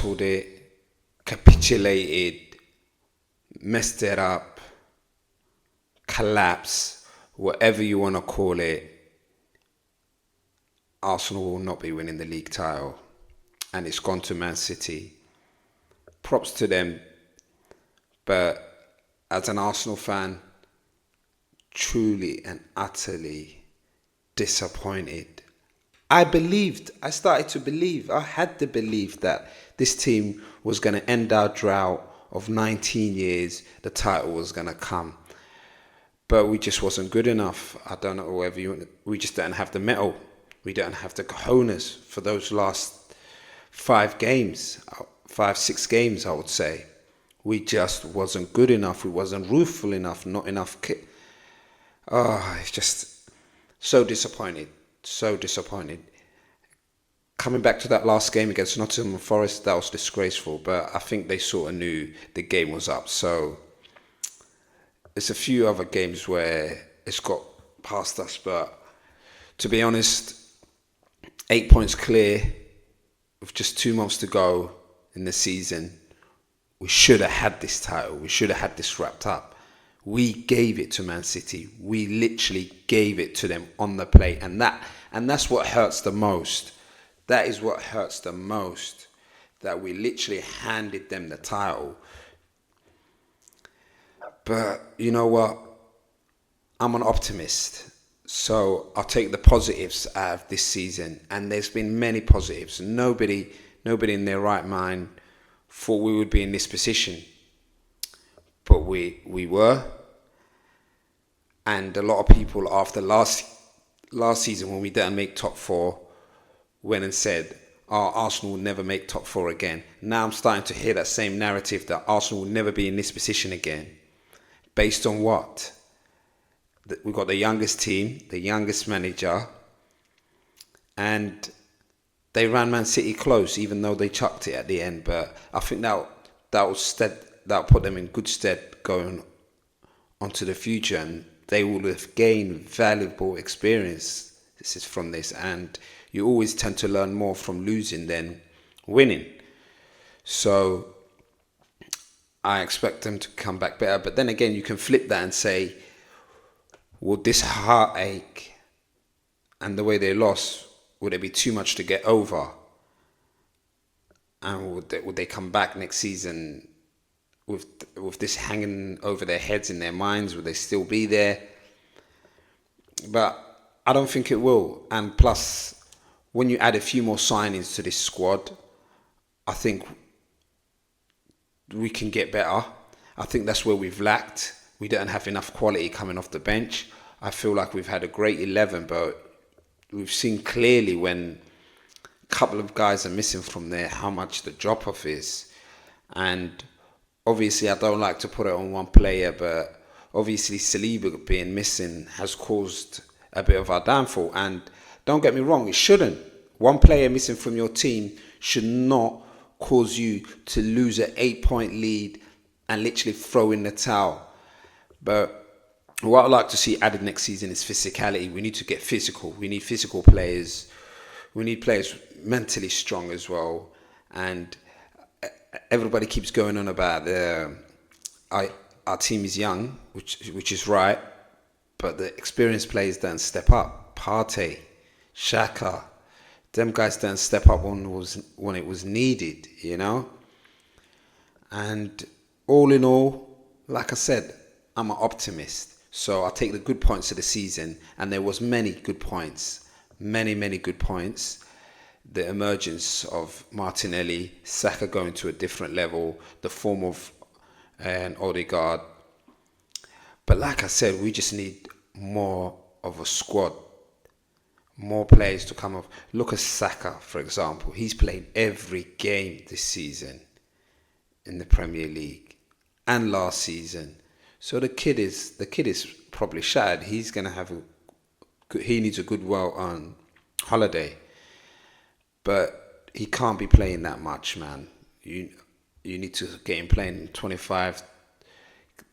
bottled it, capitulated, messed it up, collapse, whatever you want to call it, Arsenal will not be winning the league title. And it's gone to Man City. Props to them. But as an Arsenal fan, truly and utterly disappointed. I started to believe, I had to believe that this team was going to end our drought of 19 years, the title was going to come. But we just wasn't good enough. I don't know whether we just didn't have the mettle. We didn't have the cojones for those last 6 games, I would say. We just wasn't good enough. We wasn't ruthless enough, not enough. It's just so disappointed. So disappointed. Coming back to that last game against Nottingham Forest, that was disgraceful. But I think they sort of knew the game was up. So it's a few other games where it's got past us. But to be honest, 8 points clear with just 2 months to go in the season. We should have had this title. We should have had this wrapped up. We gave it to Man City. We literally gave it to them on the plate. And that's what hurts the most. That is what hurts the most. That we literally handed them the title. But you know what? I'm an optimist. So I'll take the positives out of this season. And there's been many positives. Nobody in their right mind thought we would be in this position. But we were. And a lot of people after last season, when we didn't make top 4, went and said, Arsenal will never make top 4 again. Now I'm starting to hear that same narrative that Arsenal will never be in this position again. Based on what? We've got the youngest team, the youngest manager, and they ran Man City close, even though they chucked it at the end. But I think that put them in good stead going onto the future, and they will have gained valuable experience. This is from this, and you always tend to learn more from losing than winning. So I expect them to come back better. But then again, you can flip that and say, would this heartache and the way they lost, would it be too much to get over? And would they come back next season with this hanging over their heads in their minds? Would they still be there? But I don't think it will. And plus, when you add a few more signings to this squad, I think we can get better. I think that's where we've lacked. We didn't have enough quality coming off the bench. I feel like we've had a great 11, but we've seen clearly when a couple of guys are missing from there how much the drop-off is. And obviously, I don't like to put it on one player, but obviously Saliba being missing has caused a bit of our downfall. And don't get me wrong, it shouldn't. One player missing from your team should not cause you to lose an 8-point lead and literally throw in the towel. But what I'd like to see added next season is physicality. We need to get physical. We need physical players. We need players mentally strong as well. And everybody keeps going on about our team is young, which is right, but the experienced players don't step up. Partey, Xhaka, them guys don't step up when it was needed, you know. And all in all, like I said, I'm an optimist. So I take the good points of the season, and there was many good points, many good points. The emergence of Martinelli, Saka going to a different level, the form of Odegaard. But like I said, we just need more of a squad, more players to come off. Look at Saka, for example. He's played every game this season in the Premier League and last season. So the kid is probably shattered. He needs a good on holiday. But he can't be playing that much, man. You need to get him playing 25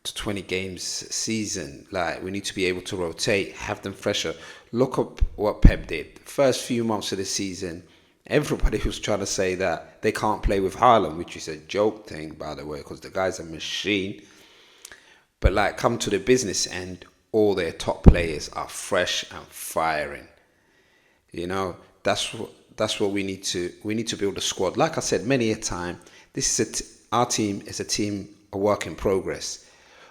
to 20 games a season. Like, we need to be able to rotate, have them fresher. Look up what Pep did. First few months of the season, Everybody was trying to say that they can't play with Haaland, which is a joke thing, by the way, because the guy's a machine. But like, come to the business end, all their top players are fresh and firing. You know, that's what we need to build a squad. Like I said many a time, this is our team is a team, a work in progress.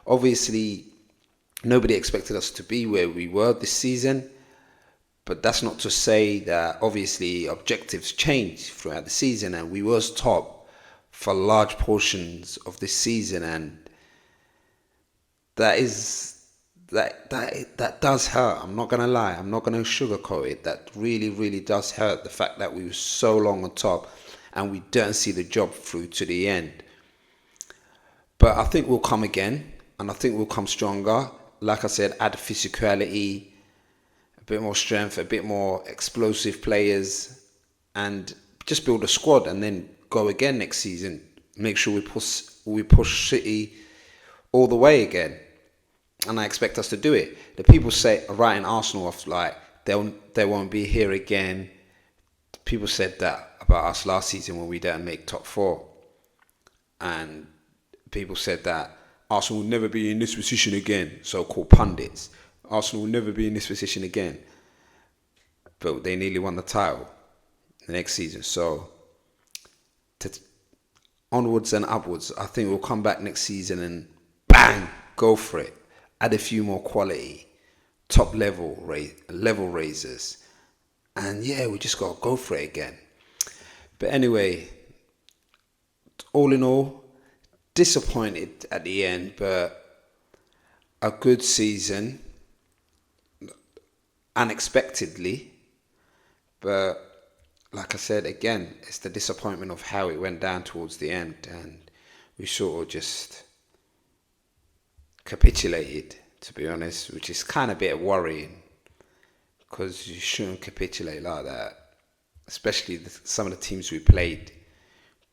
Obviously, nobody expected us to be where we were this season, but that's not to say that obviously objectives changed throughout the season, and we was top for large portions of this season, and that does hurt. I'm not gonna lie. I'm not gonna sugarcoat it. That really, really does hurt. The fact that we were so long on top and we don't see the job through to the end. But I think we'll come again, and I think we'll come stronger. Like I said, add physicality, a bit more strength, a bit more explosive players, and just build a squad, and then go again next season. Make sure we push City all the way again. And I expect us to do it. The people say writing Arsenal off like they won't be here again. People said that about us last season when we didn't make top four, and people said that Arsenal will never be in this position again. So-called pundits, Arsenal will never be in this position again. But they nearly won the title the next season. So onwards and upwards. I think we'll come back next season and bang, go for it. Add a few more quality, top level raisers, and yeah, we just gotta go for it again. But anyway, all in all, disappointed at the end, but a good season, unexpectedly. But like I said again, it's the disappointment of how it went down towards the end, and we sort of just capitulated, to be honest, which is kind of a bit worrying, because you shouldn't capitulate like that, especially some of the teams we played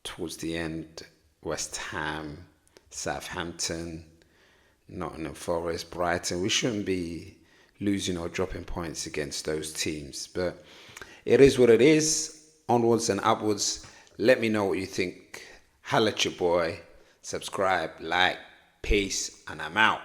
towards the end: West Ham, Southampton, Nottingham Forest, Brighton. We shouldn't be losing or dropping points against those teams, but it is what it is. Onwards and upwards. Let me know what you think. Holla at your boy. Subscribe, like. Peace, and I'm out.